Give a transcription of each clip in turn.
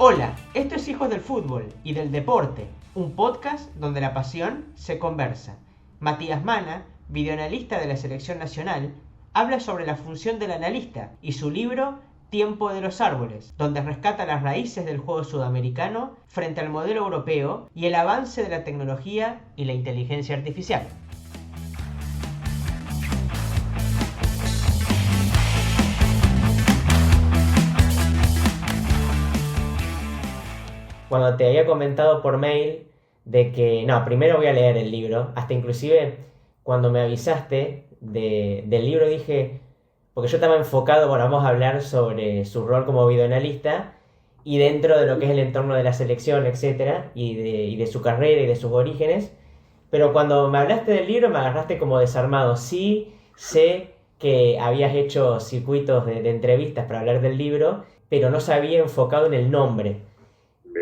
Hola, esto es Hijos del Fútbol y del Deporte, un podcast donde la pasión se conversa. Matías Mana, videoanalista de la Selección Nacional, habla sobre la función del analista y su libro Tiempo de los Árboles, donde rescata las raíces del juego sudamericano frente al modelo europeo y el avance de la tecnología y la inteligencia artificial. Cuando te había comentado por mail de que, primero voy a leer el libro, hasta inclusive cuando me avisaste del libro dije, porque yo estaba enfocado, vamos a hablar sobre su rol como videoanalista y dentro de lo que es el entorno de la selección, etcétera, y de su carrera y de sus orígenes, pero cuando me hablaste del libro me agarraste como desarmado. Sí sé que habías hecho circuitos de entrevistas para hablar del libro, pero no se había enfocado en el nombre.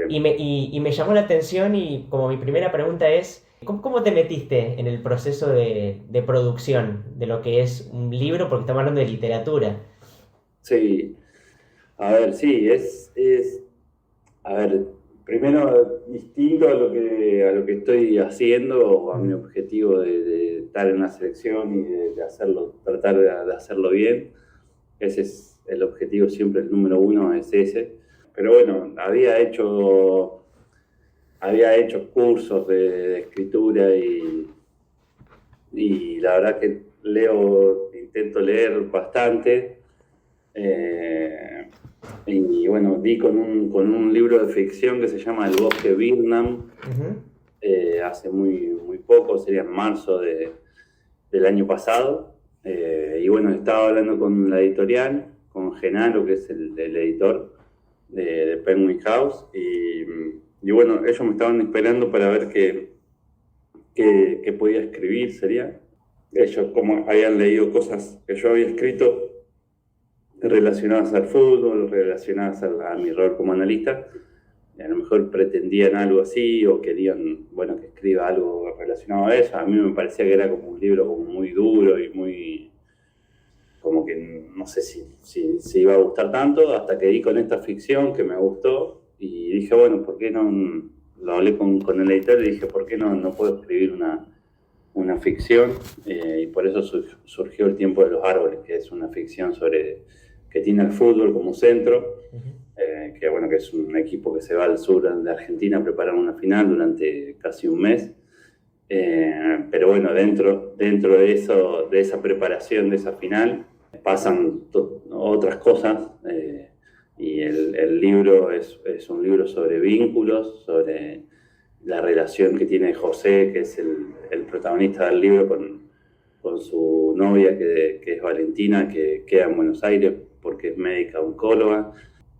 Y me llamó la atención y como mi primera pregunta es, ¿cómo te metiste en el proceso de producción de lo que es un libro? Porque estamos hablando de literatura. Sí, a ver, sí, a ver, primero distinto a lo que estoy haciendo, a mi objetivo de estar en una selección y de hacerlo, tratar de hacerlo bien. Ese es el objetivo siempre, el número uno es ese. Pero bueno, había hecho cursos de escritura y la verdad que intento leer bastante. Y bueno, di con un libro de ficción que se llama El Bosque Vietnam, hace muy poco, sería en marzo del año pasado. Y bueno, estaba hablando con la editorial, con Genaro, que es el editor de Penguin House, y bueno, ellos me estaban esperando para ver qué podía escribir, sería. Ellos como habían leído cosas que yo había escrito relacionadas al fútbol, relacionadas a mi rol como analista, y a lo mejor pretendían algo así, o querían, bueno, que escriba algo relacionado a eso. A mí me parecía que era como un libro como muy duro y muy... como que no sé si iba a gustar tanto, hasta que di con esta ficción que me gustó y dije, bueno, ¿por qué no? Lo hablé con el editor y dije, ¿por qué no puedo escribir una ficción? Y por eso surgió El Tiempo de los Árboles, que es una ficción que tiene el fútbol como centro, que bueno, que es un equipo que se va al sur de Argentina a preparar una final durante casi un mes. Pero bueno, dentro de eso, de esa preparación de esa final, pasan otras cosas, y el libro es un libro sobre vínculos, sobre la relación que tiene José, que es el protagonista del libro, con su novia, que es Valentina, que queda en Buenos Aires porque es médica oncóloga.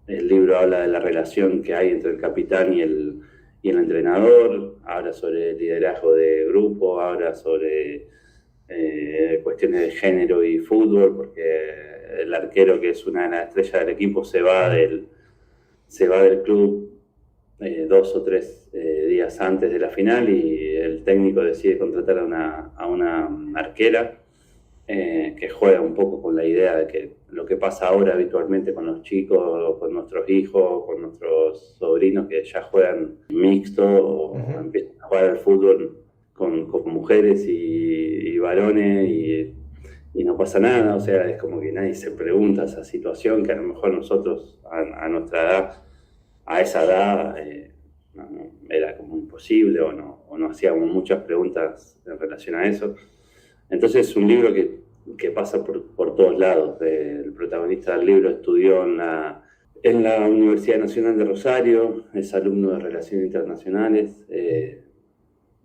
El libro habla de la relación que hay entre el capitán y el entrenador, habla sobre el liderazgo de grupo, habla sobre cuestiones de género y fútbol, porque el arquero, que es una de las estrellas del equipo, se va del club 2 o 3 días antes de la final, y el técnico decide contratar a una arquera que juega un poco con la idea de que lo que pasa ahora habitualmente con los chicos, con nuestros hijos, con nuestros sobrinos que ya juegan mixto o empiezan a jugar al fútbol con mujeres y varones y no pasa nada. O sea, es como que nadie se pregunta esa situación que a lo mejor nosotros a nuestra edad, a esa edad, era como imposible o no hacíamos muchas preguntas en relación a eso. Entonces es un libro que pasa por todos lados. El protagonista del libro estudió en la Universidad Nacional de Rosario, es alumno de Relaciones Internacionales.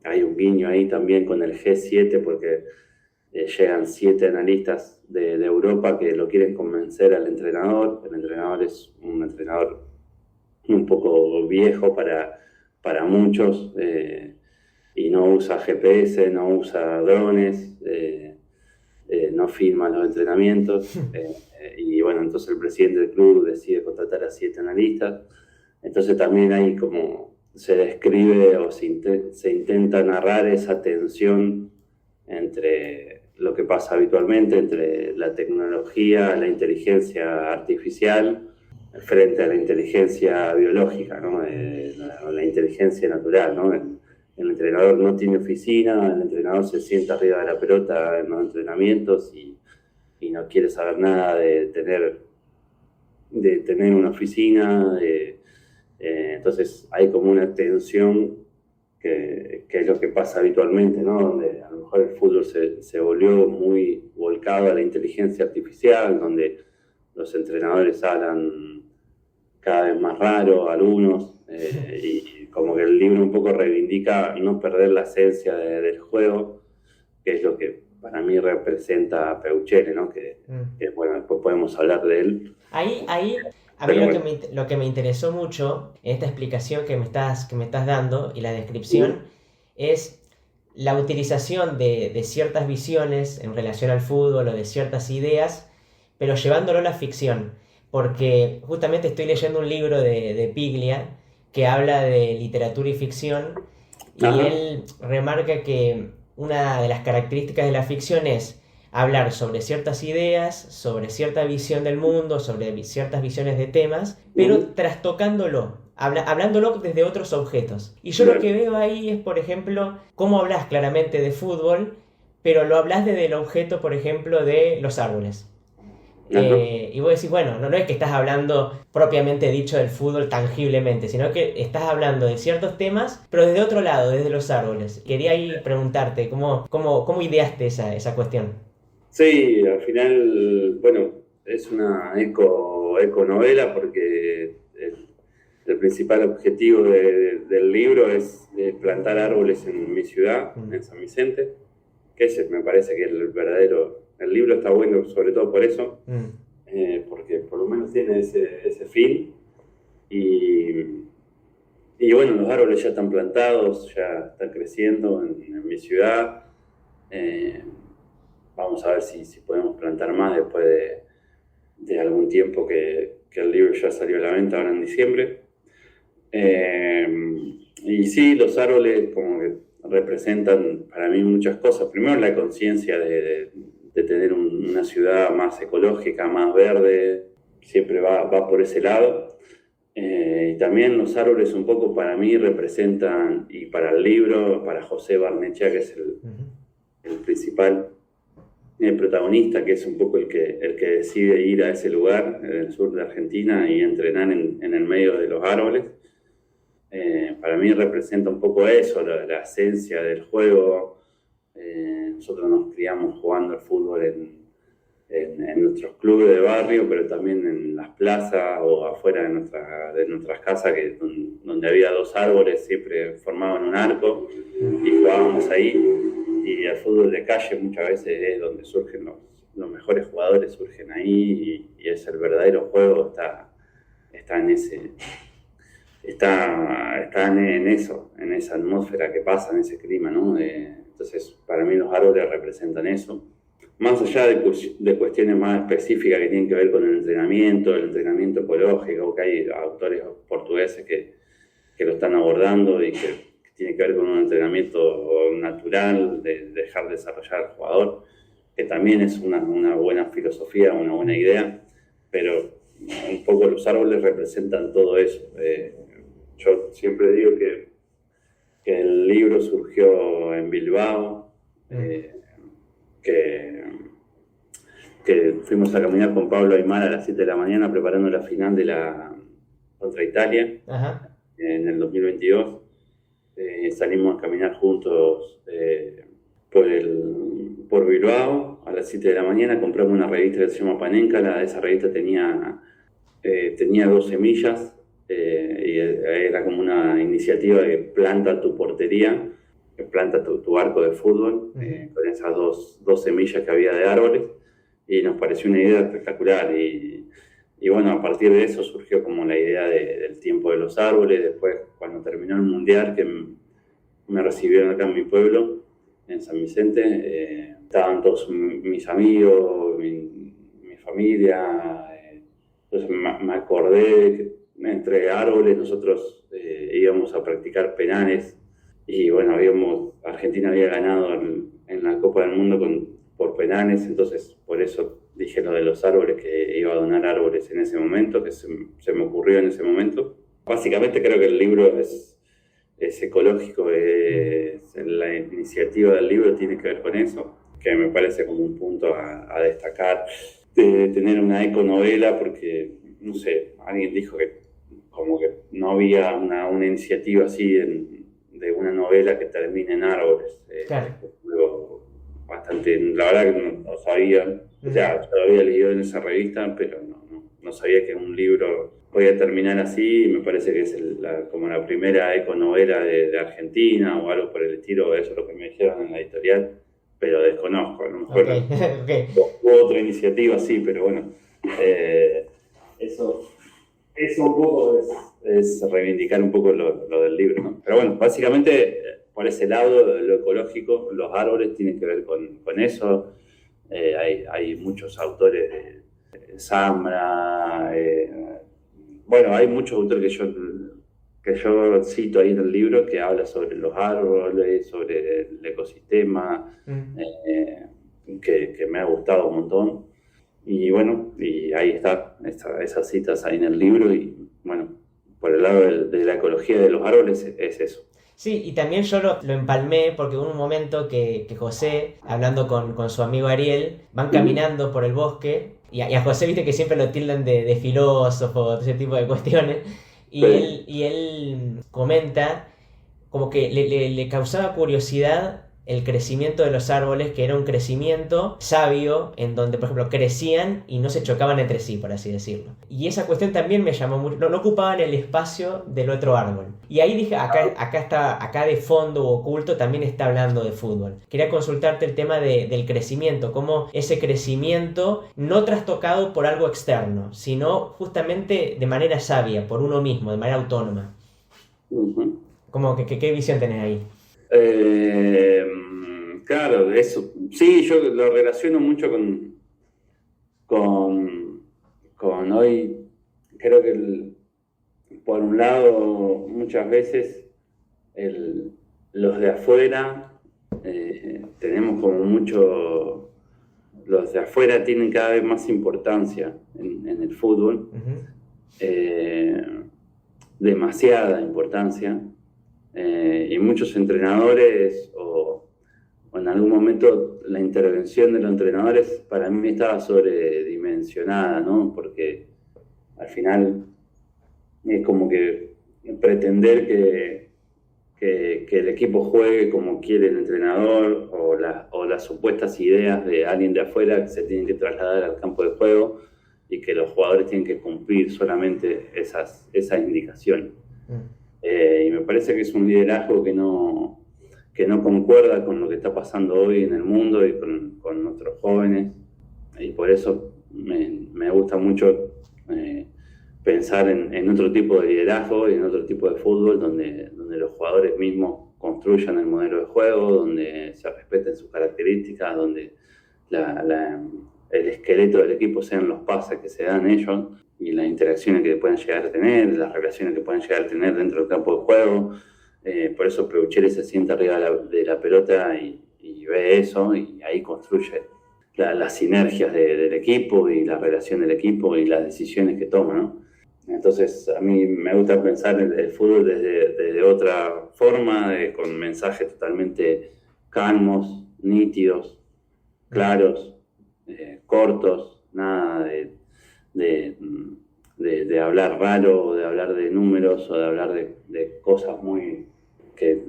Hay un guiño ahí también con el G7, porque llegan 7 analistas de Europa que lo quieren convencer al entrenador. El entrenador es un entrenador un poco viejo para muchos, y no usa GPS, no usa drones, no filma los entrenamientos, y bueno, entonces el presidente del club decide contratar a 7 analistas. Entonces también hay como se describe o se intenta narrar esa tensión entre lo que pasa habitualmente entre la tecnología, la inteligencia artificial frente a la inteligencia biológica, ¿no? La inteligencia natural, ¿no? El entrenador no tiene oficina, el entrenador se sienta arriba de la pelota en los entrenamientos y no quiere saber nada de tener una oficina. Entonces hay como una tensión que es lo que pasa habitualmente, ¿no? Donde a lo mejor el fútbol se volvió muy volcado a la inteligencia artificial, donde los entrenadores hablan cada vez más raro, algunos, y como que el libro un poco reivindica no perder la esencia del juego, que es lo que para mí representa a Peuchele, ¿no? Que bueno, después podemos hablar de él. Ahí a mí lo que me interesó mucho en esta explicación que me estás dando y la descripción es la utilización de ciertas visiones en relación al fútbol o de ciertas ideas, pero llevándolo a la ficción. Porque justamente estoy leyendo un libro de Piglia que habla de literatura y ficción, y él remarca que una de las características de la ficción es hablar sobre ciertas ideas, sobre cierta visión del mundo, sobre ciertas visiones de temas, pero trastocándolo, hablándolo desde otros objetos. Y yo lo que veo ahí es, por ejemplo, cómo hablas claramente de fútbol, pero lo hablas desde el objeto, por ejemplo, de los árboles. Y vos decís, bueno, no es que estás hablando propiamente dicho del fútbol tangiblemente, sino que estás hablando de ciertos temas, pero desde otro lado, desde los árboles. Quería ahí preguntarte, ¿cómo ideaste esa cuestión? Sí, al final, bueno, es una econovela porque el principal objetivo del libro es plantar árboles en mi ciudad, en San Vicente, que ese me parece que es el verdadero. El libro está bueno sobre todo por eso, porque por lo menos tiene ese fin. Y bueno, los árboles ya están plantados, ya están creciendo en mi ciudad. Vamos a ver si podemos plantar más después de algún tiempo que el libro ya salió a la venta, ahora en diciembre. Y sí, los árboles como que representan para mí muchas cosas. Primero, la conciencia de tener una ciudad más ecológica, más verde, siempre va por ese lado. Y también los árboles un poco para mí representan, y para el libro, para José Barnechea, que es el principal protagonista, que es un poco el que decide ir a ese lugar, en el sur de Argentina, y entrenar en el medio de los árboles. Para mí representa un poco eso, la esencia del juego. Nosotros nos criamos jugando al fútbol en nuestros clubes de barrio, pero también en las plazas o afuera de nuestras casas, donde había 2 árboles, siempre formaban un arco y jugábamos ahí. Y el fútbol de calle muchas veces es donde surgen los mejores jugadores, surgen ahí, y es el verdadero juego, está en ese... Están en eso, en esa atmósfera que pasa, en ese clima, ¿no? Entonces, para mí los árboles representan eso. Más allá de cuestiones más específicas que tienen que ver con el entrenamiento ecológico, que hay autores portugueses que lo están abordando y que tiene que ver con un entrenamiento natural, de dejar desarrollar al jugador, que también es una buena filosofía, una buena idea, pero un poco los árboles representan todo eso. Yo siempre digo que el libro surgió en Bilbao, que fuimos a caminar con Pablo Aimar a las 7 de la mañana preparando la final contra Italia. Ajá. En el 2022. Salimos a caminar juntos por Bilbao a las 7 de la mañana, compramos una revista que se llama Panenka. Esa revista tenía 2 semillas, y era como una iniciativa de planta tu portería, que planta tu arco de fútbol, con esas dos semillas que había de árboles, y nos pareció una idea espectacular. Y bueno, a partir de eso surgió como la idea del tiempo de los árboles. Después, cuando terminó el Mundial, que me recibieron acá en mi pueblo, en San Vicente, estaban todos mis amigos, mi familia. Entonces me acordé que entre árboles nosotros íbamos a practicar penales. Y bueno, Argentina había ganado en la Copa del Mundo por penales, entonces por eso dije lo de los árboles, que iba a donar árboles en ese momento, que se me ocurrió en ese momento. Básicamente creo que el libro es ecológico, la iniciativa del libro tiene que ver con eso, que me parece como un punto a destacar, de tener una econovela, porque, no sé, alguien dijo que como que no había una iniciativa así de una novela que termine en árboles. Claro. Algo bastante, la verdad que no sabía, o sea, yo lo había leído en esa revista, pero no sabía que un libro podía terminar así, y me parece que es como la primera econovela de Argentina o algo por el estilo. Eso es lo que me dijeron en la editorial, pero desconozco, a lo mejor Okay. hubo otra iniciativa así, pero bueno, eso un poco es reivindicar un poco lo del libro, ¿no? Pero bueno, básicamente por ese lado, lo ecológico, los árboles tienen que ver con eso. Hay muchos autores de Zambra, bueno, hay muchos autores que yo cito ahí en el libro, que habla sobre los árboles, sobre el ecosistema, que me ha gustado un montón. Y bueno, y ahí está, esas citas ahí en el libro, y bueno, por el lado de la ecología de los árboles es eso. Sí, y también yo lo empalmé porque hubo un momento que José, hablando con su amigo Ariel, van caminando por el bosque, y a José viste que siempre lo tildan de filósofo, ese tipo de cuestiones, y él comenta como que le causaba curiosidad el crecimiento de los árboles, que era un crecimiento sabio, en donde, por ejemplo, crecían y no se chocaban entre sí, por así decirlo. Y esa cuestión también me llamó mucho, no ocupaban el espacio del otro árbol. Y ahí dije, acá de fondo o oculto también está hablando de fútbol. Quería consultarte el tema del crecimiento, cómo ese crecimiento no trastocado por algo externo, sino justamente de manera sabia, por uno mismo, de manera autónoma. Uh-huh. ¿Qué visión tenés ahí? Claro, eso. Sí, yo lo relaciono mucho con hoy. Creo que por un lado, muchas veces los de afuera tenemos como mucho. Los de afuera tienen cada vez más importancia en el fútbol. Uh-huh. Demasiada importancia. Y muchos entrenadores, o en algún momento la intervención de los entrenadores para mí estaba sobredimensionada, ¿no? Porque al final es como que pretender que el equipo juegue como quiere el entrenador, o las supuestas ideas de alguien de afuera que se tienen que trasladar al campo de juego, y que los jugadores tienen que cumplir solamente esas indicaciones. Y me parece que es un liderazgo que no concuerda con lo que está pasando hoy en el mundo y con nuestros jóvenes, y por eso me gusta mucho pensar en otro tipo de liderazgo y en otro tipo de fútbol donde los jugadores mismos construyan el modelo de juego, donde se respeten sus características, donde el esqueleto del equipo sean los pases que se dan ellos y las interacciones que puedan llegar a tener, las relaciones que puedan llegar a tener dentro del campo de juego. Por eso Peuchele se sienta arriba de la pelota y ve eso, y ahí construye las sinergias del equipo y la relación del equipo y las decisiones que toma, ¿no? Entonces a mí me gusta pensar el fútbol desde otra forma, con mensajes totalmente calmos, nítidos, claros, cortos, nada de hablar raro, de hablar de números, o de hablar de cosas muy que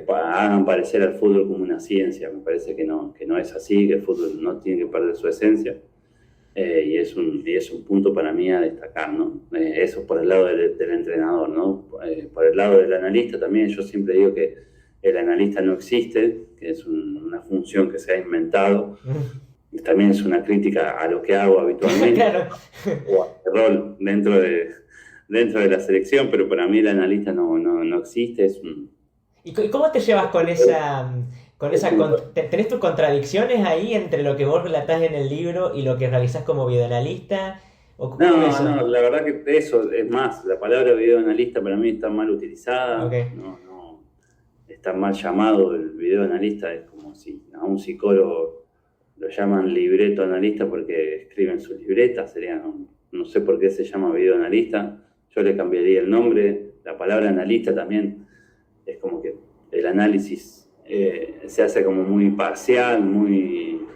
hagan parecer al fútbol como una ciencia. Me parece que no es así, que el fútbol no tiene que perder su esencia, y es un punto para mí a destacar, ¿no? Eso por el lado del entrenador, ¿no? Por el lado del analista también, yo siempre digo que el analista no existe, que es una función que se ha inventado. También es una crítica a lo que hago habitualmente, claro, o a mi rol dentro de la selección, pero para mí el analista no existe. ¿Y cómo te llevas con esa ¿tenés tus contradicciones ahí entre lo que vos relatás en el libro y lo que realizás como videoanalista? No, la verdad que eso es más, la palabra videoanalista para mí está mal utilizada. Okay. Está mal llamado el videoanalista, es como si a un psicólogo lo llaman libreto analista porque escriben sus libretas, sería, no sé por qué se llama videoanalista, yo le cambiaría el nombre, la palabra analista también es como que el análisis se hace como muy parcial, muy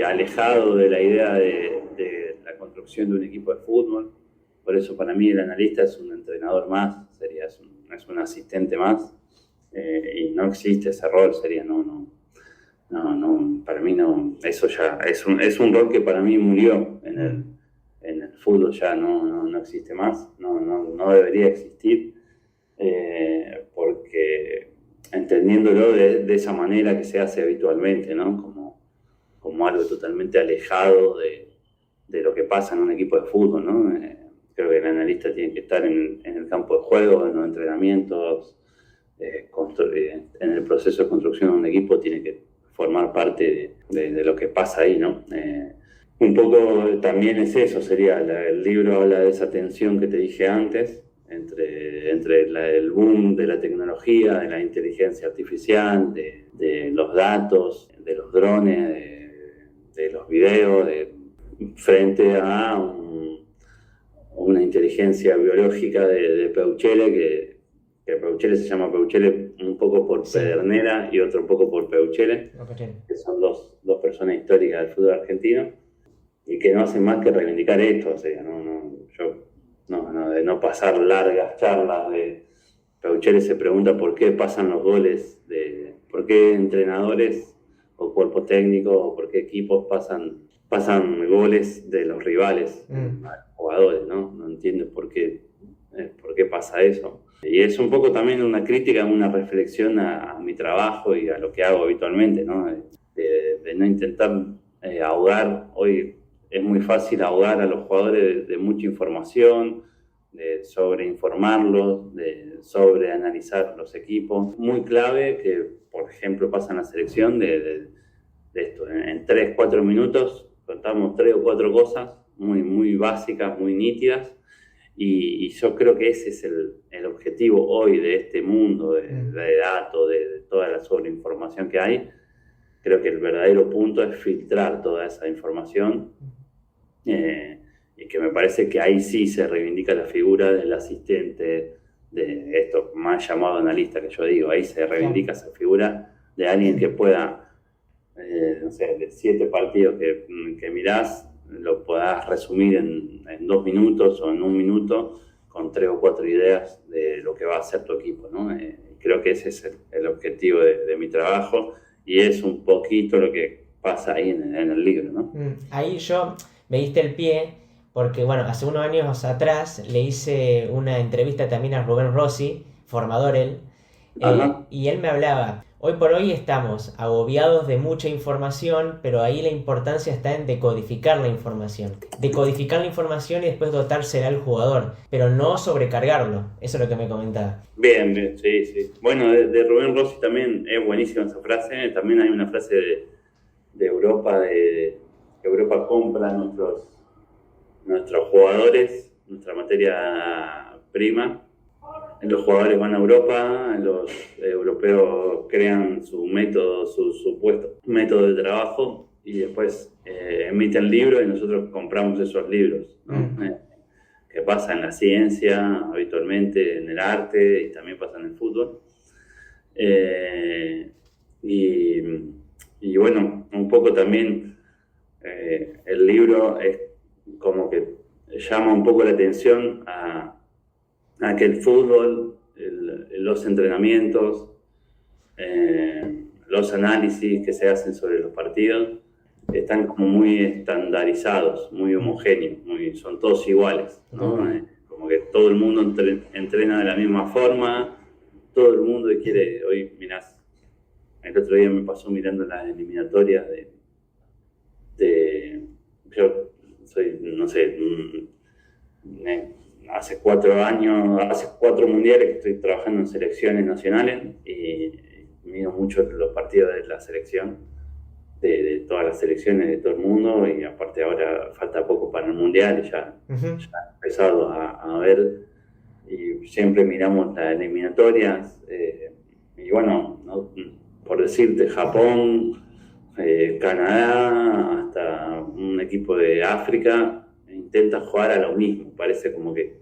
alejado de la idea de la construcción de un equipo de fútbol. Por eso para mí el analista es un entrenador más, es un asistente más, y no existe ese rol, sería, no, para mí no, eso ya es un rol que para mí murió en el fútbol, ya no existe más, no debería existir, porque entendiéndolo de esa manera que se hace habitualmente, ¿no? Como algo totalmente alejado de lo que pasa en un equipo de fútbol, ¿no? Creo que el analista tiene que estar en el campo de juego, en los entrenamientos, en el proceso de construcción de un equipo, tiene que formar parte de lo que pasa ahí, ¿no? Un poco también es eso, sería, el libro habla de esa tensión que te dije antes, entre el boom de la tecnología, de la inteligencia artificial, de los datos, de los drones, de los videos, frente a una inteligencia biológica de Peuchele, que Peuchele se llama Peuchele un poco por Pedernera y otro poco por Peuchele, que son dos personas históricas del fútbol argentino, y que no hacen más que reivindicar esto, o sea, de no pasar largas charlas de Peuchele se pregunta por qué pasan los goles, por qué entrenadores o cuerpos técnicos o por qué equipos pasan goles de los rivales a los jugadores, ¿no? No entiendo por qué pasa eso. Y es un poco también una crítica, una reflexión a mi trabajo y a lo que hago habitualmente, ¿no? De no intentar ahogar. Hoy es muy fácil ahogar a los jugadores de mucha información, de sobreinformarlos, de sobreanalizar los equipos. Muy clave que, por ejemplo, pasa en la selección de esto. En 3-4 minutos contamos 3 o 4 cosas muy básicas, muy nítidas, y yo creo que ese es el objetivo hoy de este mundo de datos, de toda la sobreinformación que hay. Creo que el verdadero punto es filtrar toda esa información, y que me parece que ahí sí se reivindica la figura del asistente, de esto más llamado analista que yo digo, ahí se reivindica esa figura de alguien que pueda, no sé, de 7 partidos que mirás, lo podás resumir en 2 minutos o en 1 minuto con 3 o 4 ideas de lo que va a hacer tu equipo, ¿no? Creo que ese es el objetivo de mi trabajo, y es un poquito lo que pasa ahí en el libro, ¿no? Ahí yo me diste el pie porque, bueno, hace unos años atrás le hice una entrevista también a Rubén Rossi, formador él, y él me hablaba, hoy por hoy estamos agobiados de mucha información, pero ahí la importancia está en decodificar la información. Decodificar la información y después dotársela al jugador, pero no sobrecargarlo. Eso es lo que me comentaba. Bien, sí. Bueno, de Rubén Rossi también es buenísima esa frase. También hay una frase de Europa, que Europa compra nuestros jugadores, nuestra materia prima. Los jugadores van a Europa, los europeos crean su método, su supuesto método de trabajo, y después emiten libros y nosotros compramos esos libros, ¿no? Que pasa en la ciencia, habitualmente en el arte, y también pasa en el fútbol. Y bueno, un poco también el libro es como que llama un poco la atención a que el fútbol, los entrenamientos, los análisis que se hacen sobre los partidos están como muy estandarizados, muy homogéneos, son todos iguales, ¿no? Como que todo el mundo entrena de la misma forma, todo el mundo quiere. Hoy mirás, el otro día me pasó mirando las eliminatorias yo soy, no sé, hace 4 mundiales que estoy trabajando en selecciones nacionales, y miro mucho los partidos de la selección, de todas las selecciones de todo el mundo, y aparte ahora falta poco para el mundial y ya he empezado a ver, y siempre miramos las eliminatorias, y bueno, ¿no? Por decirte, Japón, Canadá hasta un equipo de África intenta jugar a lo mismo. Parece como que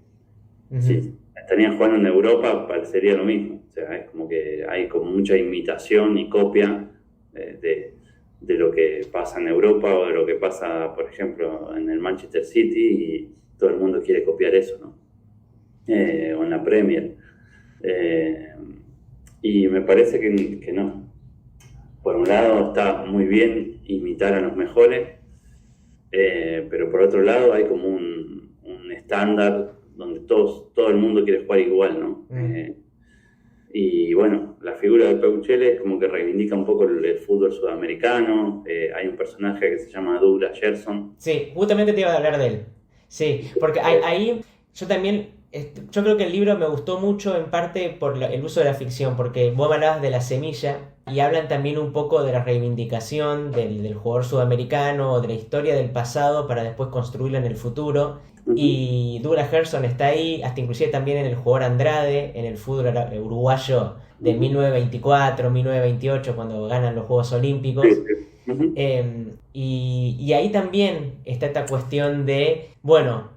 si estarían jugando en Europa parecería lo mismo. O sea, es como que hay como mucha imitación y copia de lo que pasa en Europa o de lo que pasa, por ejemplo, en el Manchester City, y todo el mundo quiere copiar eso, ¿no? O en la Premier. Y me parece que no. Por un lado está muy bien imitar a los mejores, pero por otro lado hay como un estándar donde todo el mundo quiere jugar igual, ¿no? Y bueno, la figura de Peuchele es como que reivindica un poco el fútbol sudamericano. Hay un personaje que se llama Douglas Gerson. Sí, justamente te iba a hablar de él. Sí, porque ahí yo también, yo creo que el libro me gustó mucho en parte por el uso de la ficción, porque vos me hablabas de la semilla y hablan también un poco de la reivindicación del jugador sudamericano, de la historia del pasado para después construirla en el futuro. Y Douglas Gerson está ahí, hasta inclusive también en el jugador Andrade, en el fútbol uruguayo de 1924, 1928, cuando ganan los Juegos Olímpicos. Y ahí también está esta cuestión de, bueno,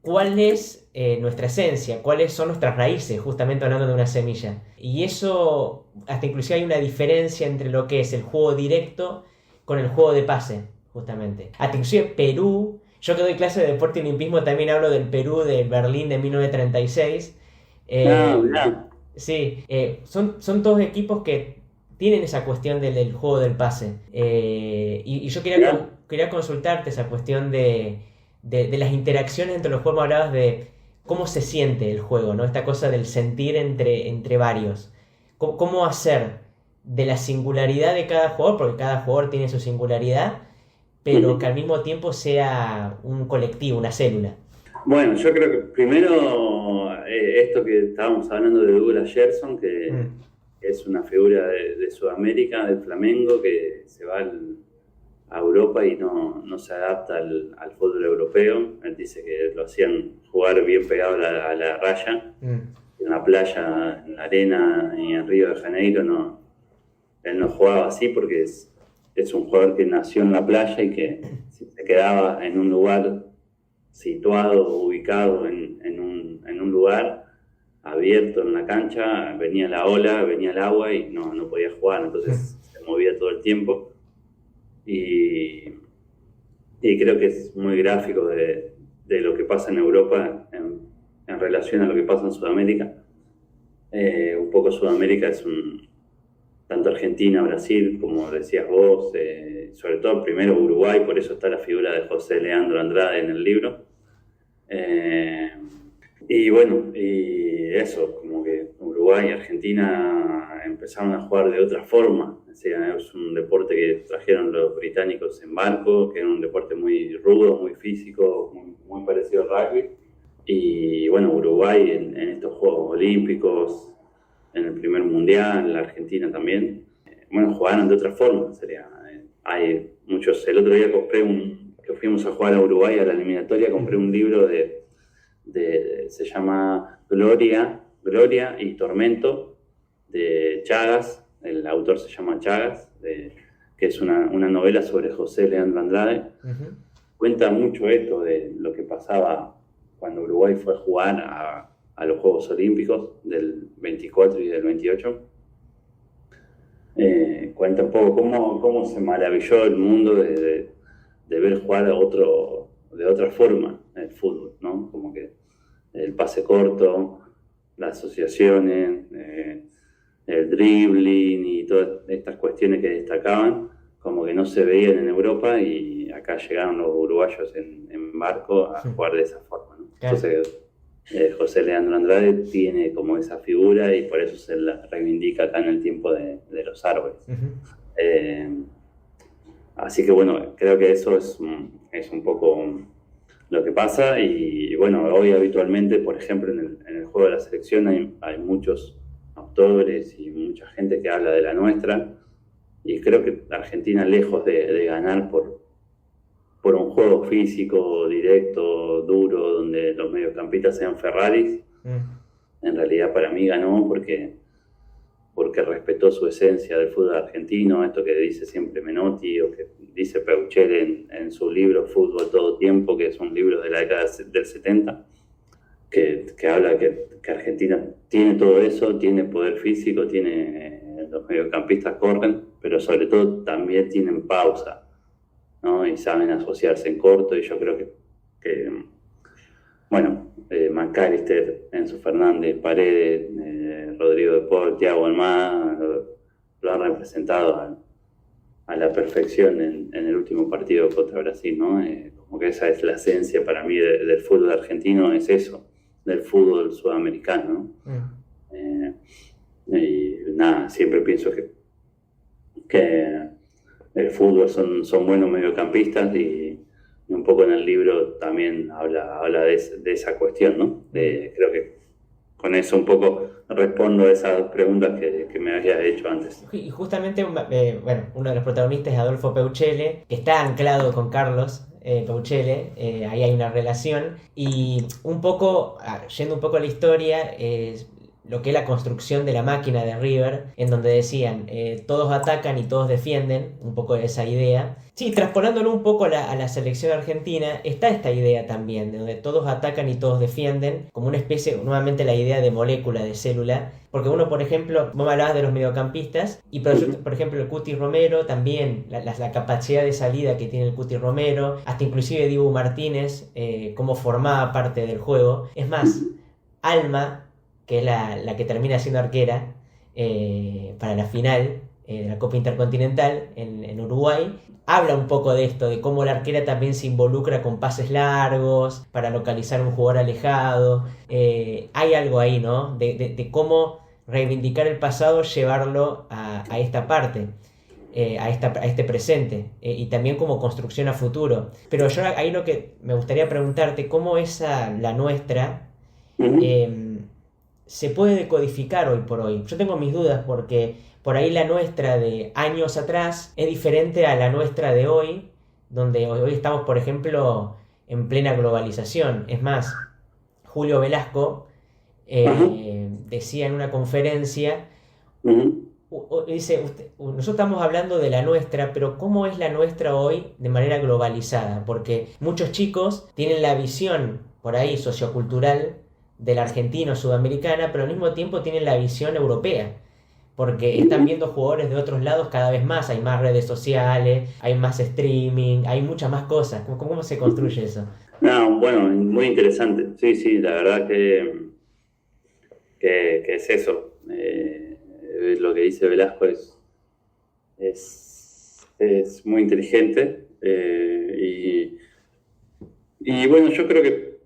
¿cuál es nuestra esencia? ¿Cuáles son nuestras raíces? Justamente hablando de una semilla. Y eso, hasta inclusive hay una diferencia entre lo que es el juego directo con el juego de pase, justamente. Hasta inclusive Perú. Yo que doy clase de deporte y olimpismo también hablo del Perú de Berlín de 1936. Sí, son todos equipos que tienen esa cuestión del juego del pase. Y yo quería consultarte esa cuestión de las interacciones entre los juegos. Hablabas de cómo se siente el juego, ¿no? Esta cosa del sentir entre varios. ¿Cómo hacer de la singularidad de cada jugador, porque cada jugador tiene su singularidad, pero que al mismo tiempo sea un colectivo, una célula? Bueno, yo creo que primero esto que estábamos hablando de Douglas Gerson, que es una figura de Sudamérica, del Flamengo, que se va a Europa y no se adapta al fútbol europeo. Él dice que lo hacían jugar bien pegado a la raya, en la playa, en la arena y en Río de Janeiro. Él no jugaba así porque es un jugador que nació en la playa y que si se quedaba en un lugar situado, ubicado en un lugar abierto en la cancha, venía la ola, venía el agua y no podía jugar, entonces se movía todo el tiempo. Y creo que es muy gráfico de lo que pasa en Europa en relación a lo que pasa en Sudamérica. Un poco Sudamérica es tanto Argentina, Brasil, como decías vos, sobre todo primero Uruguay, por eso está la figura de José Leandro Andrade en el libro. Y bueno, y eso, como que Uruguay y Argentina empezaron a jugar de otra forma. O sea, es un deporte que trajeron los británicos en barco, que era un deporte muy rudo, muy físico, muy parecido al rugby. Y bueno, Uruguay en estos Juegos Olímpicos, en el primer mundial, la Argentina también, bueno, jugaron de otra forma. Hay muchos. El otro día que fuimos a jugar a Uruguay a la eliminatoria, compré un libro se llama Gloria y Tormento, de Chagas. El autor se llama Chagas, que es una novela sobre José Leandro Andrade. Cuenta mucho esto de lo que pasaba cuando Uruguay fue a jugar a los Juegos Olímpicos del 24 y del 28. Cuenta un poco cómo se maravilló el mundo de ver jugar de otra forma el fútbol, ¿no? Como que el pase corto, las asociaciones, el dribbling y todas estas cuestiones que destacaban, como que no se veían en Europa, y acá llegaron los uruguayos en barco a jugar de esa forma, ¿no? Entonces, José Leandro Andrade tiene como esa figura y por eso se la reivindica acá en el tiempo de los árboles. Así que bueno, creo que eso es un poco lo que pasa. Y bueno, hoy habitualmente, por ejemplo, en el juego de la selección hay muchos autores y mucha gente que habla de la nuestra, y creo que Argentina, lejos de ganar por un juego físico, directo, duro, donde los mediocampistas sean Ferraris, en realidad para mí ganó porque porque respetó su esencia del fútbol argentino, esto que dice siempre Menotti o que dice Peuchel en su libro Fútbol Todo Tiempo, que es un libro de la década del 70, que habla que Argentina tiene todo eso, tiene poder físico, tiene los mediocampistas corren, pero sobre todo también tienen pausa, ¿no? Y saben asociarse en corto, y yo creo que McAllister, Enzo Fernández, Paredes, Rodrigo de Paul, Thiago Almada, lo han representado a la perfección en el último partido contra Brasil, ¿no? Como que esa es la esencia para mí del fútbol argentino, es eso, del fútbol sudamericano, ¿no? Y nada, siempre pienso que el fútbol son buenos mediocampistas, y un poco en el libro también habla de esa cuestión, ¿no? Creo que con eso un poco respondo a esas dos preguntas que me habías hecho antes. Y justamente, uno de los protagonistas es Adolfo Peuchele, que está anclado con Carlos Peuchele, ahí hay una relación, y un poco, yendo un poco a la historia, lo que es la construcción de la máquina de River, en donde decían, todos atacan y todos defienden, un poco de esa idea. Sí, traspolándolo un poco a la selección argentina, está esta idea también, de donde todos atacan y todos defienden, como una especie, nuevamente la idea de molécula, de célula, porque uno, por ejemplo, vos me hablabas de los mediocampistas, y por ejemplo el Cuti Romero, también la capacidad de salida que tiene el Cuti Romero, hasta inclusive Dibu Martínez, cómo formaba parte del juego. Es más, Alma, que es la que termina siendo arquera para la final de la Copa Intercontinental en Uruguay, habla un poco de esto, de cómo la arquera también se involucra con pases largos para localizar un jugador alejado. Hay algo ahí, ¿no? De cómo reivindicar el pasado, llevarlo a esta parte, a este presente, y también como construcción a futuro. Pero yo ahí lo que me gustaría preguntarte, ¿cómo la nuestra se puede decodificar hoy por hoy? Yo tengo mis dudas porque por ahí la nuestra de años atrás es diferente a la nuestra de hoy, donde hoy estamos, por ejemplo, en plena globalización. Es más, Julio Velasco decía en una conferencia, dice, nosotros estamos hablando de la nuestra, pero ¿cómo es la nuestra hoy de manera globalizada? Porque muchos chicos tienen la visión por ahí sociocultural del argentino, sudamericana, pero al mismo tiempo tienen la visión europea, porque están viendo jugadores de otros lados cada vez más, hay más redes sociales, hay más streaming, hay muchas más cosas. ¿Cómo se construye eso? No, bueno, muy interesante. Sí, la verdad que es eso. Lo que dice Velasco es muy inteligente. Y bueno, yo creo que,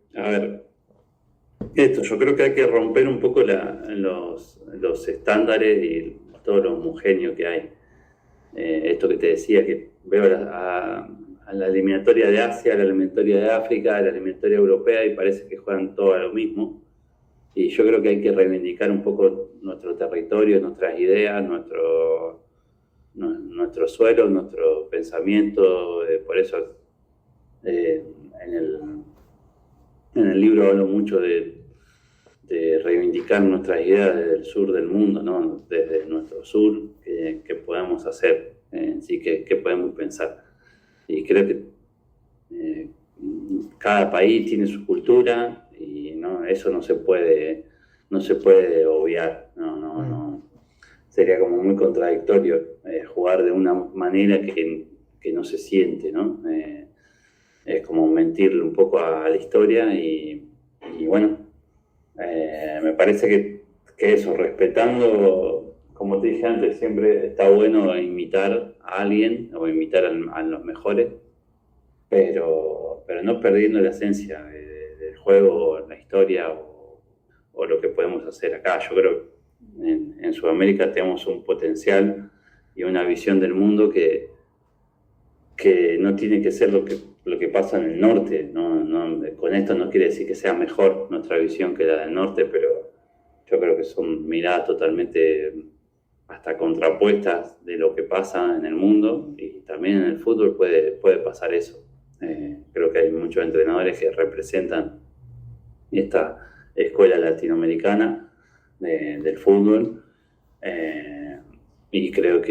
yo creo que hay que romper un poco los estándares y todo lo homogéneo que hay. Esto que te decía, que veo a la eliminatoria de Asia, a la eliminatoria de África, a la eliminatoria europea, y parece que juegan todo a lo mismo. Y yo creo que hay que reivindicar un poco nuestro territorio, nuestras ideas, nuestro suelo, nuestro pensamiento. Por eso en el libro hablo mucho de reivindicar nuestras ideas desde el sur del mundo, ¿no? Desde nuestro sur, ¿qué podemos hacer? Sí, ¿qué podemos pensar? Y creo que cada país tiene su cultura, y no, eso no se puede obviar. No. Sería como muy contradictorio jugar de una manera que no se siente, ¿no? Es como mentirle un poco a la historia, y bueno, me parece que eso, respetando, como te dije antes, siempre está bueno imitar a alguien o imitar a los mejores, pero no perdiendo la esencia del juego, la historia o lo que podemos hacer acá. Yo creo que en Sudamérica tenemos un potencial y una visión del mundo que no tiene que ser lo que pasa en el norte. No, con esto no quiere decir que sea mejor nuestra visión que la del norte, pero yo creo que son miradas totalmente hasta contrapuestas de lo que pasa en el mundo, y también en el fútbol puede pasar eso. Creo que hay muchos entrenadores que representan esta escuela latinoamericana del fútbol, Y creo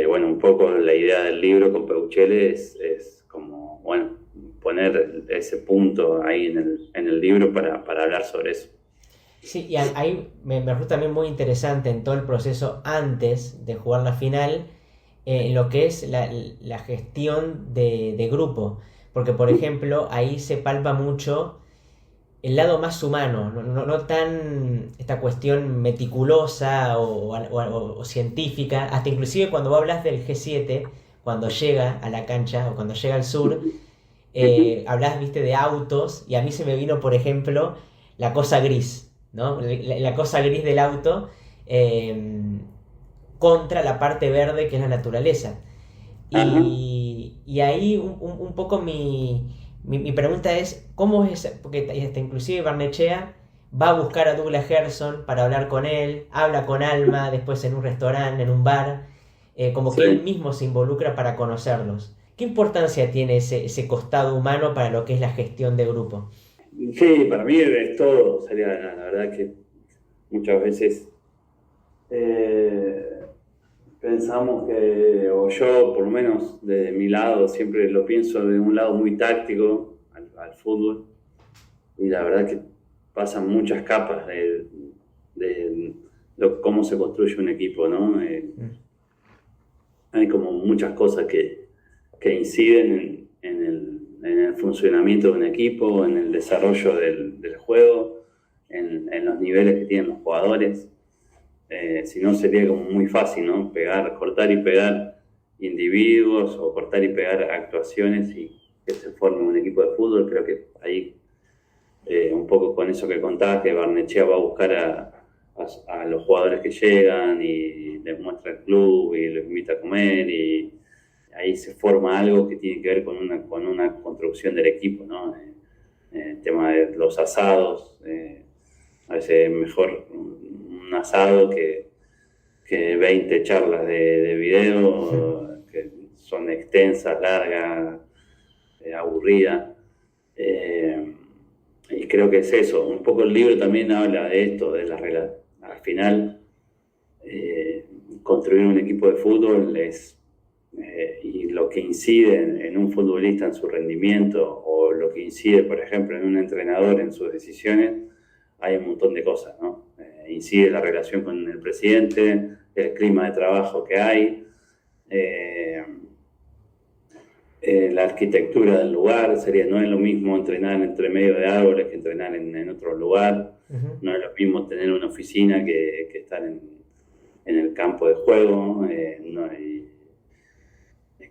bueno, un poco la idea del libro con Peuchele es como, bueno, poner ese punto ahí en el libro para hablar sobre eso. Sí, y ahí me resulta también muy interesante en todo el proceso antes de jugar la final, lo que es la gestión de grupo. Porque, por ejemplo, ahí se palpa mucho el lado más humano, no tan esta cuestión meticulosa o científica, hasta inclusive cuando vos hablas del G7, cuando llega a la cancha o cuando llega al sur, hablas, viste, de autos, y a mí se me vino, por ejemplo, la cosa gris, ¿no? La cosa gris del auto contra la parte verde que es la naturaleza. Y ahí un poco mi pregunta es, ¿cómo es? Porque hasta inclusive Barnechea va a buscar a Douglas Gerson para hablar con él, habla con Alma después en un restaurante, en un bar, como que él mismo se involucra para conocerlos. ¿Qué importancia tiene ese costado humano para lo que es la gestión de grupo? Sí, para mí es todo. Sería, la verdad que muchas veces pensamos que, o yo por lo menos de mi lado, siempre lo pienso de un lado muy táctico al fútbol, y la verdad que pasan muchas capas de cómo se construye un equipo, ¿no? Hay como muchas cosas que inciden en el funcionamiento de un equipo, en el desarrollo del juego, en los niveles que tienen los jugadores. Si no, sería como muy fácil, ¿no? Cortar y pegar individuos o cortar y pegar actuaciones y que se forme un equipo de fútbol. Creo que ahí, un poco con eso que contabas, que Barnechea va a buscar a los jugadores que llegan y les muestra el club y los invita a comer, y ahí se forma algo que tiene que ver con una construcción del equipo, ¿no? El tema de los asados, a veces es mejor un asado que 20 charlas de video que son extensas, largas, aburridas. Y creo que es eso. Un poco el libro también habla de esto, de las reglas. Al final, construir un equipo de fútbol y lo que incide en un futbolista en su rendimiento, o lo que incide, por ejemplo, en un entrenador en sus decisiones, hay un montón de cosas, ¿no? Incide la relación con el presidente, el clima de trabajo que hay, la arquitectura del lugar. No es lo mismo entrenar entre medio de árboles que entrenar en otro lugar. Uh-huh. No es lo mismo tener una oficina que estar en el campo de juego.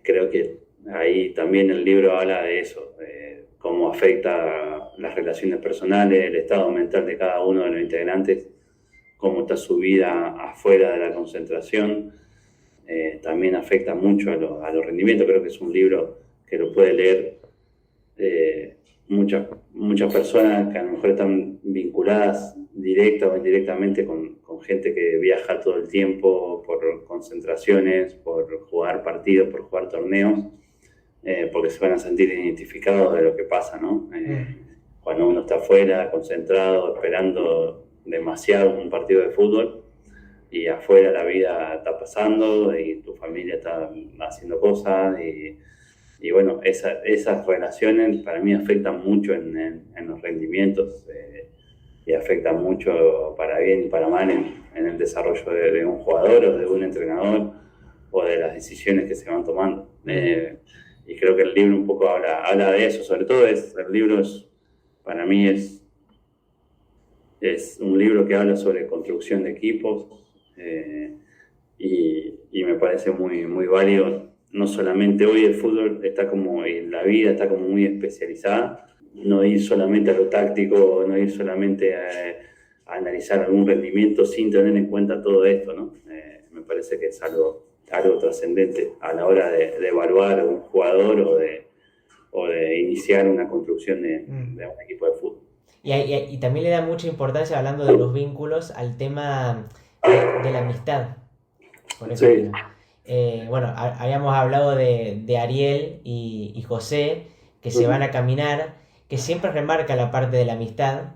Creo que ahí también el libro habla de eso, cómo afecta las relaciones personales, el estado mental de cada uno de los integrantes, cómo está su vida afuera de la concentración. También afecta mucho a los rendimientos. Creo que es un libro que lo puede leer muchas personas que a lo mejor están vinculadas directa o indirectamente con gente que viaja todo el tiempo por concentraciones, por jugar partidos, por jugar torneos, porque se van a sentir identificados de lo que pasa, ¿no? Cuando uno está afuera, concentrado, esperando demasiado un partido de fútbol, y afuera la vida está pasando y tu familia está haciendo cosas, y bueno, esas relaciones para mí afectan mucho en los rendimientos, y afectan mucho para bien y para mal en el desarrollo de un jugador o de un entrenador, o de las decisiones que se van tomando. Y creo que el libro un poco habla de eso. Sobre todo el libro para mí es un libro que habla sobre construcción de equipos, y me parece muy, muy válido. No solamente hoy el fútbol y la vida está como muy especializada, no ir solamente a lo táctico, no ir solamente a analizar algún rendimiento sin tener en cuenta todo esto, ¿no? Me parece que es algo trascendente a la hora de evaluar a un jugador o de iniciar una construcción de un equipo de fútbol. Y también le da mucha importancia, hablando de los vínculos, al tema de la amistad, por ejemplo. Sí. Bueno, habíamos hablado de Ariel y José, que se van a caminar, que siempre remarca la parte de la amistad,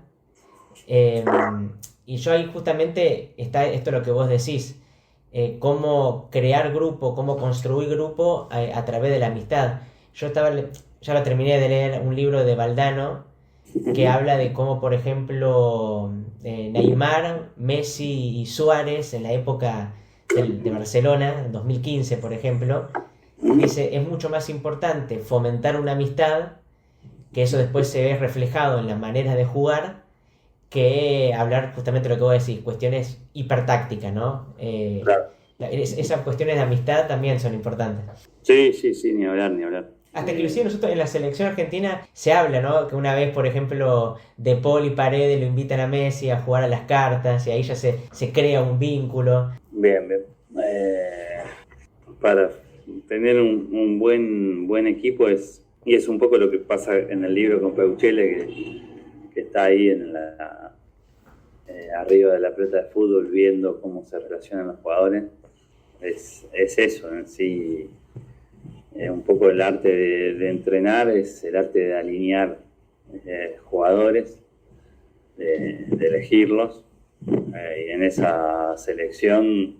Y yo ahí justamente está esto lo que vos decís, cómo crear grupo, cómo construir grupo a través de la amistad. Ya lo terminé de leer un libro de Valdano que habla de cómo, por ejemplo, Neymar, Messi y Suárez en la época de Barcelona, en 2015, por ejemplo, dice, es mucho más importante fomentar una amistad, que eso después se ve reflejado en las maneras de jugar, que hablar justamente lo que vos decís, cuestiones hipertácticas, ¿no? Claro. Esas cuestiones de amistad también son importantes. Sí, sí, sí, ni hablar, ni hablar. Hasta inclusive nosotros en la selección argentina se habla, ¿no? Que una vez, por ejemplo, De Paul y Paredes lo invitan a Messi a jugar a las cartas y ahí ya se crea un vínculo. Bien, bien. Para tener un buen equipo y es un poco lo que pasa en el libro con Peuchele, que está ahí arriba de la pelota de fútbol viendo cómo se relacionan los jugadores. Es eso en sí. Un poco el arte de entrenar es el arte de alinear jugadores, de elegirlos, y en esa selección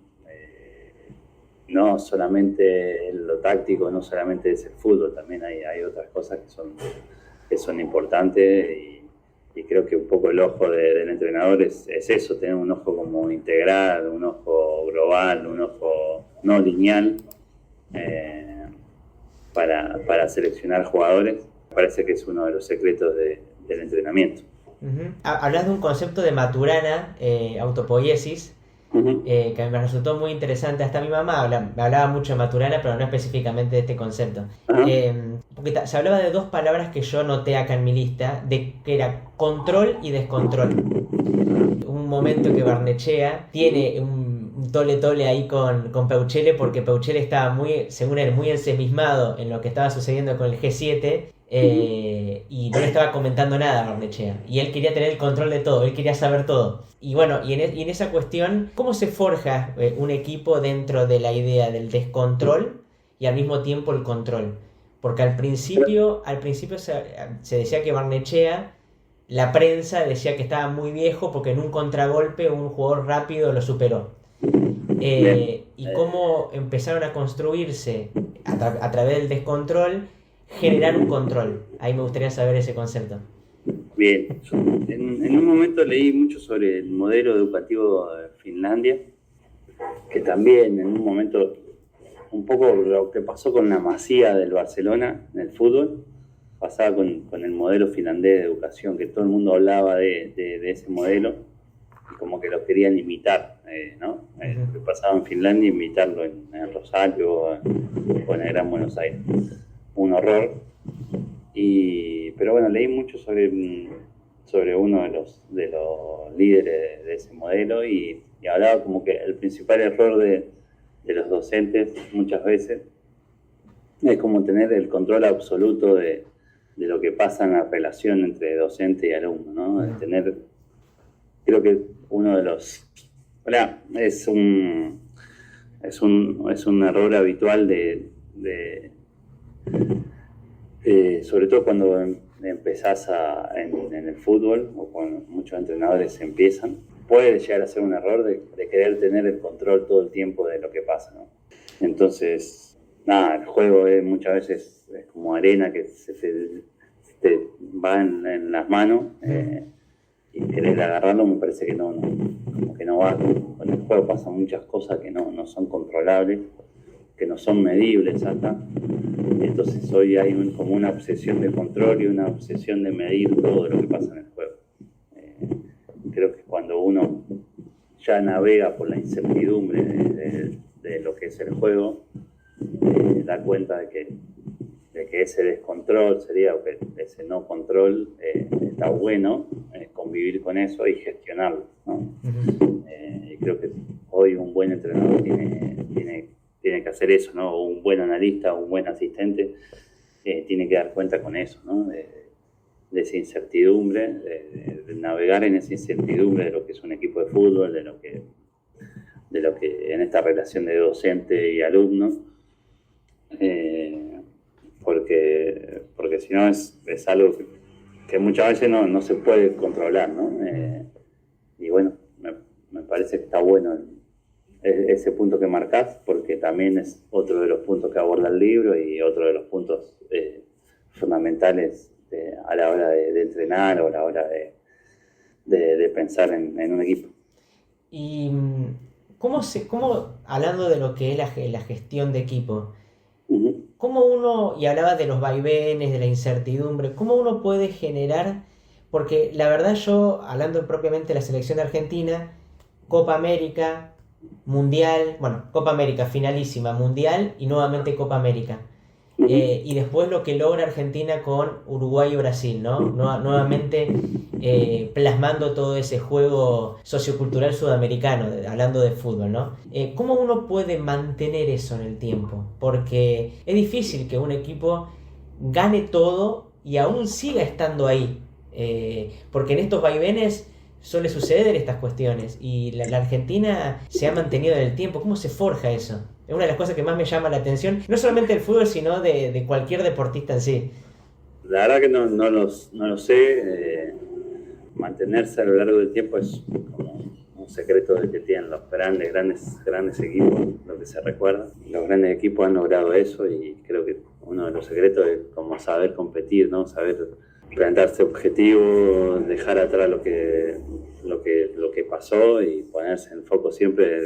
no solamente lo táctico, no solamente es el fútbol, también hay otras cosas que son importantes, y creo que un poco el ojo del entrenador es eso, tener un ojo como integral, un ojo global, un ojo no lineal, para seleccionar jugadores. Parece que es uno de los secretos del entrenamiento. Uh-huh. Hablas de un concepto de Maturana, autopoiesis, Uh-huh. Que me resultó muy interesante. Hasta mi mamá me hablaba mucho de Maturana, pero no específicamente de este concepto. Uh-huh. Porque se hablaba de dos palabras que yo noté acá en mi lista, que era control y descontrol. Un momento que Barnechea tiene un tole ahí con Peuchele, porque Peuchele estaba según él, muy ensimismado en lo que estaba sucediendo con el G7, y no le estaba comentando nada a Barnechea. Y él quería tener el control de todo, él quería saber todo. Y bueno, y en esa cuestión, ¿cómo se forja un equipo dentro de la idea del descontrol y al mismo tiempo el control? Porque al principio se decía que Barnechea, la prensa decía que estaba muy viejo porque en un contragolpe un jugador rápido lo superó. Y cómo empezaron a construirse a través del descontrol, generar un control. Ahí me gustaría saber ese concepto. Bien, yo en un momento leí mucho sobre el modelo educativo de Finlandia, que también en un momento, un poco lo que pasó con la Masía del Barcelona en el fútbol, pasaba con el modelo finlandés de educación, que todo el mundo hablaba de ese modelo y como que lo querían imitar, ¿no? Lo que pasaba en Finlandia, imitarlo en Rosario o en el Gran Buenos Aires. Un horror. Pero bueno, leí mucho sobre uno de los líderes de ese modelo y hablaba como que el principal error de los docentes muchas veces es como tener el control absoluto de lo que pasa en la relación entre docente y alumno, ¿no? De tener, creo que uno de los... es un error habitual sobre todo cuando empezás en el fútbol, o cuando muchos entrenadores empiezan, puede llegar a ser un error de querer tener el control todo el tiempo de lo que pasa, ¿no? Entonces, el juego muchas veces es como arena que se te va en las manos, y querer agarrarlo me parece que como que no va. Con el juego pasan muchas cosas que no son controlables, que no son medibles acá. Entonces hoy hay como una obsesión de control y una obsesión de medir todo lo que pasa en el juego. Creo que cuando uno ya navega por la incertidumbre de lo que es el juego, da cuenta de que ese descontrol sería, o que ese no control, está bueno convivir con eso y gestionarlo, ¿no? Uh-huh. Y creo que hoy un buen entrenador tiene que hacer eso, ¿no? O un buen analista, un buen asistente, tiene que dar cuenta con eso, ¿no? De esa incertidumbre, de navegar en esa incertidumbre de lo que es un equipo de fútbol, de lo que en esta relación de docente y alumno, porque si no es algo que muchas veces no se puede controlar, ¿no? Y bueno, me parece que está bueno ese punto que marcás, porque también es otro de los puntos que aborda el libro y otro de los puntos fundamentales a la hora de entrenar o a la hora de pensar en un equipo. Y hablando de lo que es la gestión de equipo, Uh-huh. ¿cómo uno, y hablaba de los vaivenes, de la incertidumbre, cómo uno puede generar, porque la verdad yo, hablando propiamente de la selección de Argentina, Copa América, Mundial, bueno, Copa América finalísima, Mundial y nuevamente Copa América. Uh-huh. Y después lo que logra Argentina con Uruguay y Brasil, ¿no? Nuevamente plasmando todo ese juego sociocultural sudamericano, hablando de fútbol, ¿no? ¿Cómo uno puede mantener eso en el tiempo? Porque es difícil que un equipo gane todo y aún siga estando ahí. Porque en estos vaivenes suele suceder estas cuestiones y la Argentina se ha mantenido en el tiempo. ¿Cómo se forja eso? Es una de las cosas que más me llama la atención, no solamente del fútbol, sino de cualquier deportista en sí. La verdad que no lo sé. Mantenerse a lo largo del tiempo es como un secreto del que tienen los grandes equipos, lo que se recuerda. Los grandes equipos han logrado eso y creo que uno de los secretos es como saber competir, ¿no? Saber plantarse objetivos, dejar atrás lo que pasó y ponerse en foco siempre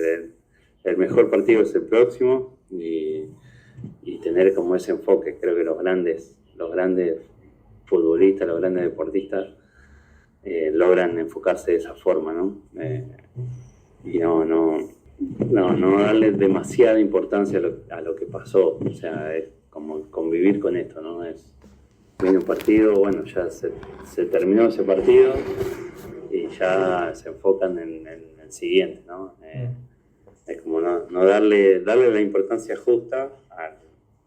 el mejor partido es el próximo y tener como ese enfoque. Creo que los grandes futbolistas, los grandes deportistas logran enfocarse de esa forma, ¿no? Y no darle demasiada importancia a lo que pasó. O sea, es como convivir con esto, ¿no? Viene un partido, bueno, ya se terminó ese partido y ya se enfocan en el siguiente, ¿no? Es como no darle la importancia justa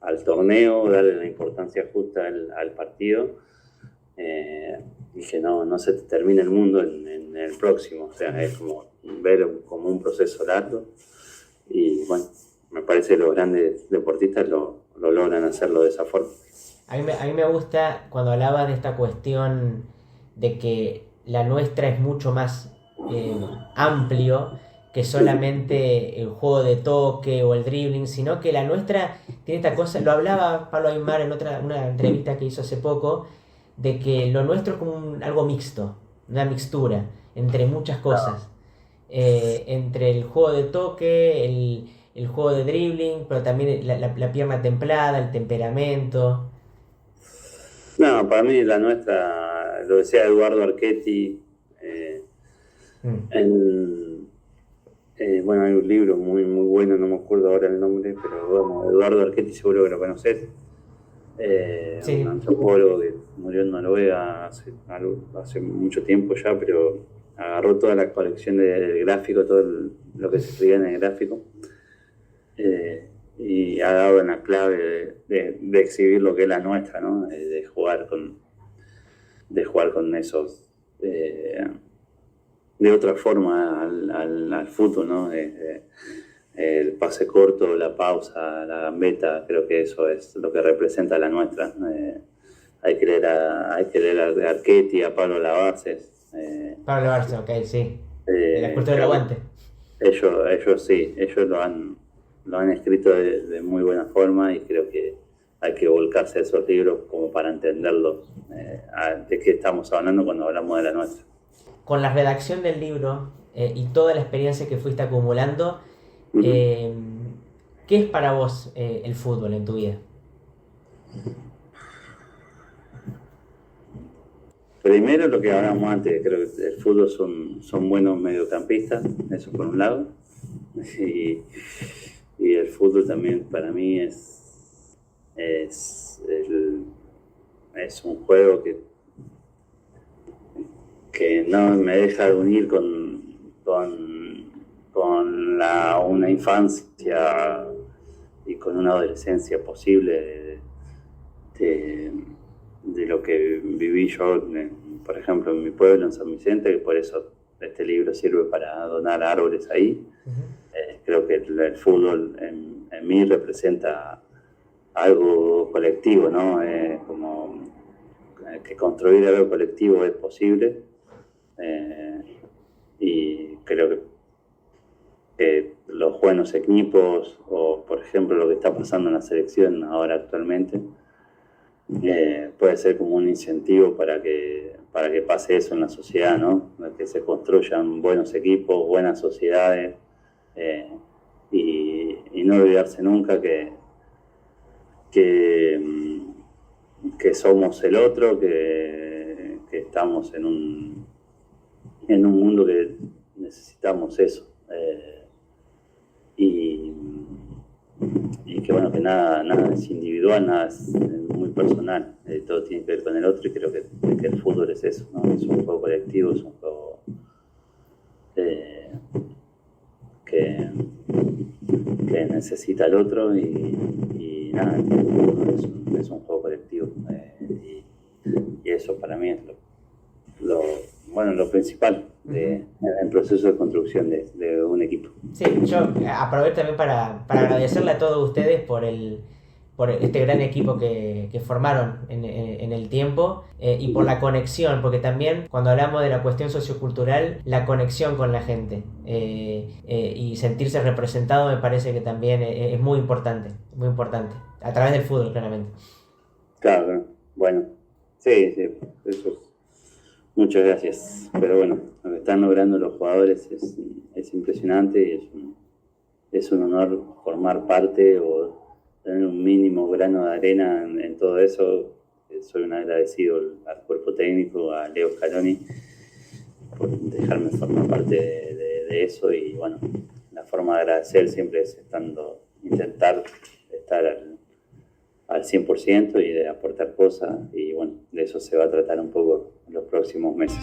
al torneo, darle la importancia justa al partido, y que no se te termine el mundo en el próximo. O sea, es como ver como un proceso largo y bueno, me parece que los grandes deportistas lo logran hacerlo de esa forma. A mí me gusta cuando hablabas de esta cuestión de que la nuestra es mucho más amplio que solamente el juego de toque o el dribbling, sino que la nuestra tiene esta cosa, lo hablaba Pablo Aimar en una entrevista que hizo hace poco, de que lo nuestro es como algo mixto, una mixtura entre muchas cosas, entre el juego de toque, el juego de dribbling, pero también la pierna templada, el temperamento. No, para mí la nuestra, lo decía Eduardo Archetti, bueno, hay un libro muy bueno, no me acuerdo ahora el nombre, pero bueno, Eduardo Archetti seguro que lo conoces. Sí. Un antropólogo que murió en Noruega hace mucho tiempo ya, pero agarró toda la colección del gráfico, todo lo que se escribía en el gráfico, y ha dado una clave de exhibir lo que es la nuestra, ¿no? De jugar con esos, de otra forma al fútbol, ¿no? El pase corto, la pausa, la gambeta, creo que eso es lo que representa la nuestra. Hay que leer a Archetti, a Pablo Lavarces. Pablo Lavarces, ok, sí. De la cultura del aguante. Ellos sí, ellos lo han escrito de muy buena forma y creo que hay que volcarse a esos libros como para entenderlos, de qué estamos hablando cuando hablamos de la nuestra. Con la redacción del libro y toda la experiencia que fuiste acumulando, Uh-huh. ¿qué es para vos el fútbol en tu vida? Primero, lo que hablábamos antes, creo que el fútbol son buenos mediocampistas, eso por un lado, y el fútbol también para mí es un juego que no me deja de unir con una infancia y con una adolescencia posible de lo que viví yo, por ejemplo, en mi pueblo, en San Vicente, que por eso este libro sirve para donar árboles ahí. Uh-huh. Creo que el fútbol en mí representa algo colectivo, ¿no? Como que construir algo colectivo es posible, y creo que los buenos equipos, o por ejemplo lo que está pasando en la selección ahora actualmente, puede ser como un incentivo para que pase eso en la sociedad, ¿no? Que se construyan buenos equipos, buenas sociedades, y no olvidarse nunca que somos el otro, que estamos en un mundo que necesitamos eso, y que bueno, que nada es individual, nada es muy personal, todo tiene que ver con el otro, y creo que el fútbol es eso, ¿no? Es un juego colectivo, es un juego que necesita al otro, y nada, es un juego colectivo, y eso para mí es lo principal en proceso de construcción de un equipo. Sí, yo aprovecho también para agradecerle a todos ustedes por este gran equipo que formaron en el tiempo, y por la conexión, porque también cuando hablamos de la cuestión sociocultural, la conexión con la gente, y sentirse representado me parece que también es muy importante, a través del fútbol, claramente. Claro, bueno, sí, eso es. Muchas gracias, pero bueno, lo que están logrando los jugadores es impresionante, y es un honor formar parte o tener un mínimo grano de arena en todo eso. Soy un agradecido al cuerpo técnico, a Leo Scaloni, por dejarme formar parte de eso, y bueno, la forma de agradecer siempre es intentar estar al 100% y de aportar cosas, y bueno, de eso se va a tratar un poco en los próximos meses.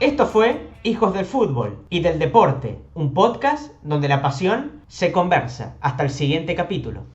Esto fue Hijos del Fútbol y del Deporte, un podcast donde la pasión se conversa. Hasta el siguiente capítulo.